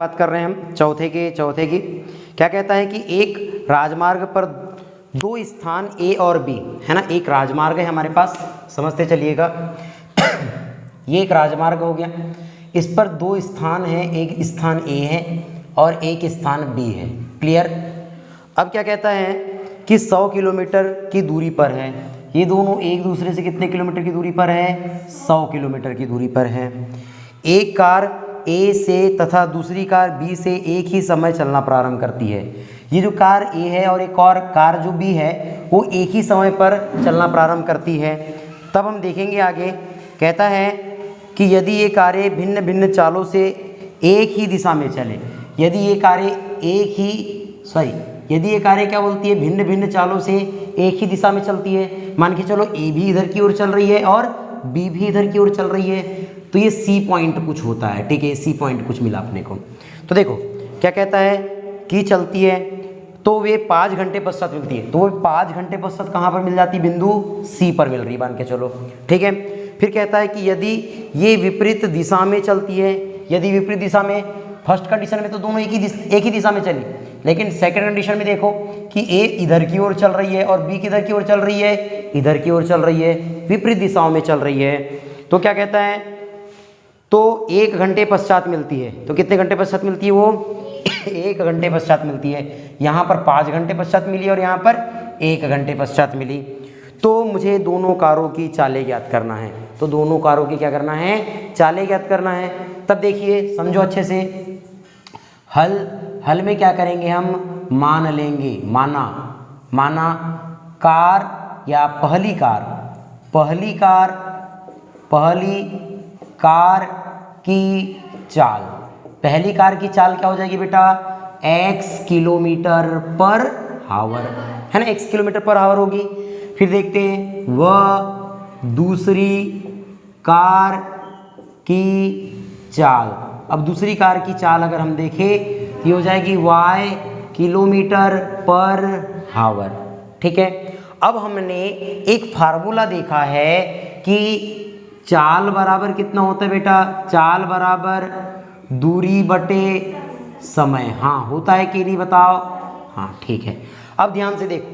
बात कर रहे हैं हम चौथे की। क्या कहता है कि एक राजमार्ग पर दो स्थान ए और बी है ना। एक राजमार्ग है हमारे पास, समझते चलिएगा। ये एक राजमार्ग हो गया, इस पर दो स्थान हैं, एक स्थान ए है और एक स्थान बी है। क्लियर। अब क्या कहता है कि 100 किलोमीटर की दूरी पर है। ये दोनों एक दूसरे से कितने किलोमीटर की दूरी पर है? 100 किलोमीटर की दूरी पर है। एक कार ए से तथा दूसरी कार बी से एक ही समय चलना प्रारंभ करती है। ये जो कार ए है और एक और कार जो बी है वो एक ही समय पर चलना प्रारंभ करती है। तब हम देखेंगे आगे, कहता है कि यदि ये कारें भिन्न भिन्न चालों से एक ही दिशा में चले, यदि ये कारें क्या बोलती है? भिन्न भिन्न चालों से एक ही दिशा में चलती है। मान के चलो ए भी इधर की ओर चल रही है और बी भी इधर की ओर चल रही है, तो ये सी पॉइंट कुछ होता है। ठीक है, सी पॉइंट कुछ मिला अपने को। तो देखो क्या कहता है कि चलती है तो वे 5 घंटे पश्चात मिलती है। तो वो 5 घंटे पश्चात कहाँ पर मिल जाती है? बिंदु सी पर मिल रही, मान के चलो। ठीक है, फिर कहता है कि यदि ये विपरीत दिशा में चलती है, यदि विपरीत दिशा में, फर्स्ट कंडीशन में तो दोनों एक ही दिशा में चली, लेकिन सेकंड कंडीशन में देखो कि ए इधर की ओर चल रही है और बी किधर की ओर चल रही है? इधर की ओर चल रही है, विपरीत दिशाओं में चल रही है। तो क्या कहता है? तो 1 घंटे पश्चात मिलती है। तो कितने घंटे पश्चात मिलती है? वो 1 घंटे पश्चात मिलती है। यहाँ पर 5 घंटे पश्चात मिली और यहाँ पर 1 घंटे पश्चात मिली। तो मुझे दोनों कारों की चालें ज्ञात करना है। तो दोनों कारों की क्या करना है? चालें ज्ञात करना है। तब देखिए, समझो अच्छे से, हल में क्या करेंगे हम? मान लेंगे, माना कार या पहली कार की चाल। पहली कार की चाल क्या हो जाएगी बेटा? x किलोमीटर पर आवर, है ना, x किलोमीटर पर आवर होगी। फिर देखते हैं वह दूसरी कार की चाल। अब दूसरी कार की चाल अगर हम देखें तो ये हो जाएगी y किलोमीटर पर आवर। ठीक है, अब हमने एक फार्मूला देखा है कि चाल बराबर कितना होता है बेटा? चाल बराबर दूरी बटे समय। हाँ, होता है कि नहीं बताओ? हाँ, ठीक है। अब ध्यान से देखो,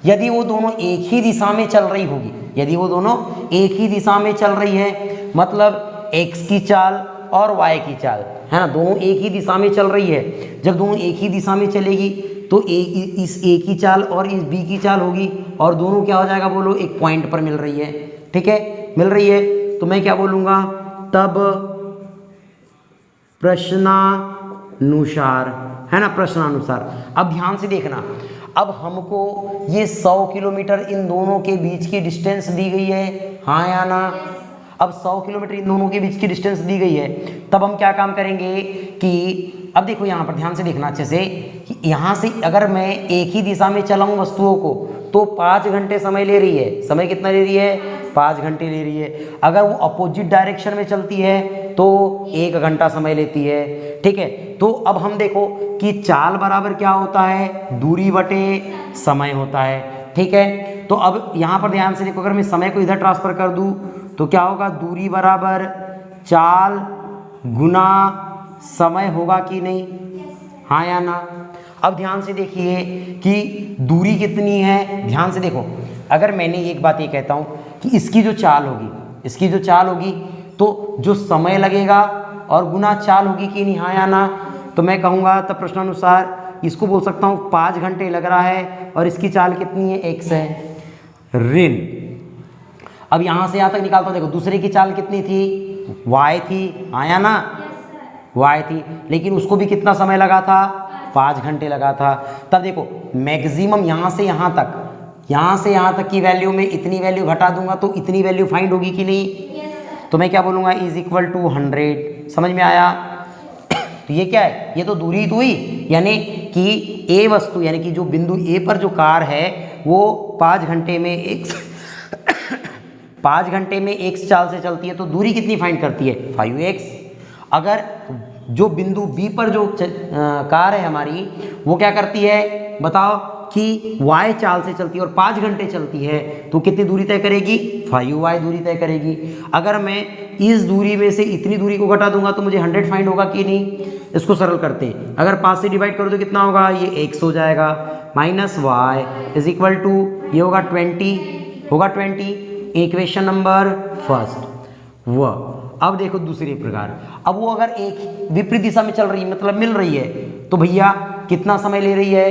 यदि वो दोनों एक ही दिशा में चल रही होगी, यदि वो दोनों एक ही दिशा में चल रही है, मतलब x की चाल और y की चाल, है ना, दोनों एक ही दिशा में चल रही है। जब दोनों एक ही दिशा में चलेगी तो इस a की चाल और इस b की चाल होगी और दोनों क्या हो जाएगा? बोलो, एक पॉइंट पर मिल रही है। ठीक है, मिल रही है, तो मैं क्या बोलूँगा? तब प्रश्नानुसार, है ना, प्रश्नानुसार। अब ध्यान से देखना, अब हमको ये 100 किलोमीटर इन दोनों के बीच की डिस्टेंस दी गई है, हाँ या ना? अब 100 किलोमीटर इन दोनों के बीच की डिस्टेंस दी गई है, तब हम क्या काम करेंगे कि अब देखो यहाँ पर ध्यान से देखना अच्छे से, कि यहाँ से अगर मैं एक ही दिशा में चलाऊँ वस्तुओं को तो 5 घंटे समय ले रही है। समय कितना ले रही है? 5 घंटे ले रही है। अगर वो अपोजिट डायरेक्शन में चलती है तो 1 घंटा समय लेती है। ठीक है, तो अब हम देखो कि चाल बराबर क्या होता है? दूरी बटे समय होता है। ठीक है, तो अब यहाँ पर ध्यान से देखो, अगर मैं समय को इधर ट्रांसफर कर दूँ तो क्या होगा? दूरी बराबर चाल गुना समय होगा कि नहीं? हाँ या ना? अब ध्यान से देखिए कि दूरी कितनी है। ध्यान से देखो, अगर मैंने एक बात ये कहता हूँ कि इसकी जो चाल होगी तो जो समय लगेगा और गुना चाल होगी कि नहीं? हाँ या ना? तो मैं कहूँगा तब प्रश्नानुसार इसको बोल सकता हूँ 5 घंटे लग रहा है और इसकी चाल कितनी है? x है, ऋण। अब यहाँ से यहाँ तक निकालता हूँ, देखो दूसरे की चाल कितनी थी? y थी, हाँ या ना? y थी, लेकिन उसको भी कितना समय लगा था? 5 घंटे लगा था। तब देखो मैक्सिमम यहाँ से यहाँ तक की वैल्यू में इतनी वैल्यू घटा दूंगा तो इतनी वैल्यू फाइंड होगी कि नहीं? तो मैं क्या बोलूँगा? Is equal to 100। समझ में आया? तो ये क्या है? ये तो दूरी तो हुई, यानी कि ए वस्तु, यानी कि जो बिंदु ए पर जो कार है वो 5 घंटे में x चाल से चलती है, तो दूरी कितनी फाइंड करती है? 5x। अगर जो बिंदु बी पर जो कार है हमारी वो क्या करती है बताओ? कि y चाल से चलती है और 5 घंटे चलती है तो कितनी दूरी तय करेगी, 5y दूरी तय करेगी। अगर मैं इस दूरी में से इतनी दूरी को घटा दूंगा तो मुझे 100 फाइंड होगा कि नहीं। इसको सरल करते हैं, अगर 5 से डिवाइड करो तो कितना होगा, ये x हो जाएगा, minus y is equal to ये होगा 20 होगा 20। इक्वेशन नंबर फर्स्ट वह। अब देखो दूसरे प्रकार, अब वो अगर एक विपरीत दिशा में चल रही है मतलब मिल रही है तो भैया कितना समय ले रही है,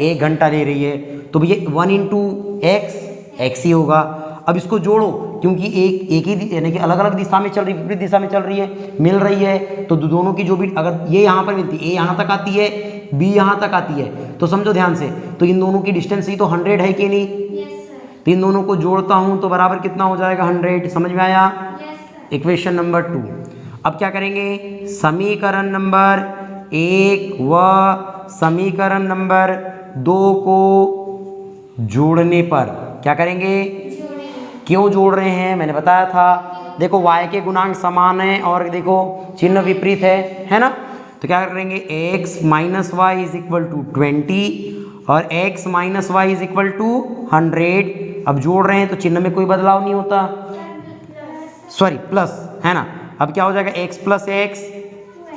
1 घंटा ले रही है। तो भैया 1 इंटू एक्स ही होगा। अब इसको जोड़ो क्योंकि एक ही यानी कि अलग अलग दिशा में चल रही, विपरीत दिशा में चल रही है, मिल रही है तो दोनों की जो भी, अगर ये यहाँ पर मिलती है, ए यहाँ तक आती है, बी यहाँ तक आती है, तो समझो ध्यान से, तो इन दोनों की डिस्टेंस ही तो 100 है कि नहीं। तो इन दोनों को जोड़ता हूँ तो बराबर कितना हो जाएगा, 100। समझ में आया। Equation number 2। अब क्या करेंगे, समीकरण नंबर 1 व समीकरण नंबर 2 को जोड़ने पर क्या करेंगे, क्यों जोड़ रहे हैं मैंने बताया था। देखो y के गुणांक समान है और देखो चिन्ह विपरीत है ना। तो क्या करेंगे, x minus y is equal to 20 और x minus y is equal to 100। अब जोड़ रहे हैं तो चिन्ह में कोई बदलाव नहीं होता, सॉरी प्लस है ना। अब क्या हो जाएगा, x plus x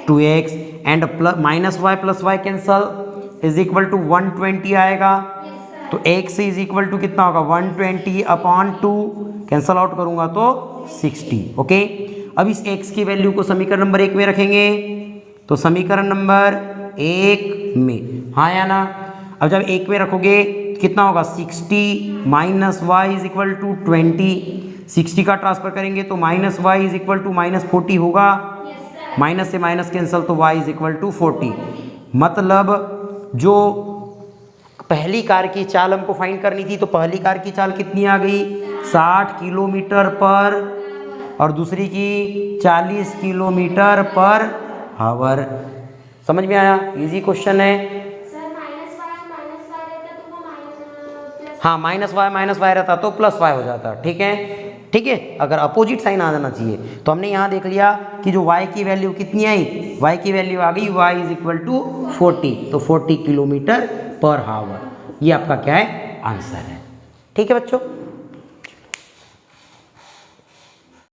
2x and plus minus y plus y cancel is equal to 120 आएगा। तो x इज इक्वल टू कितना होगा, 120 अपॉन 2 कैंसल आउट करूंगा तो 60। ओके, अब इस x की वैल्यू को समीकरण नंबर 1 में रखेंगे तो समीकरण नंबर 1 में, हाँ या ना। अब जब 1 में रखोगे तो कितना होगा, 60 minus y is equal to 20। 60 का ट्रांसफर करेंगे तो minus y is equal to minus 40 होगा, माइनस से माइनस कैंसल तो y इज इक्वल टू 40। मतलब जो पहली कार की चाल हमको फाइंड करनी थी तो पहली कार की चाल कितनी आ गई, 60 किलोमीटर पर और दूसरी की 40 किलोमीटर पर आवर। समझ में आया, इजी क्वेश्चन है। हाँ, माइनस वाई रहता तो प्लस वाई हो जाता। ठीक है, ठीक है, अगर अपोजिट साइन आ जाना चाहिए। तो हमने यहाँ देख लिया कि जो y की वैल्यू कितनी आई, y की वैल्यू आ गई y इज इक्वल टू 40, तो 40 किलोमीटर पर आवर। ये आपका क्या है, आंसर है। ठीक है बच्चों।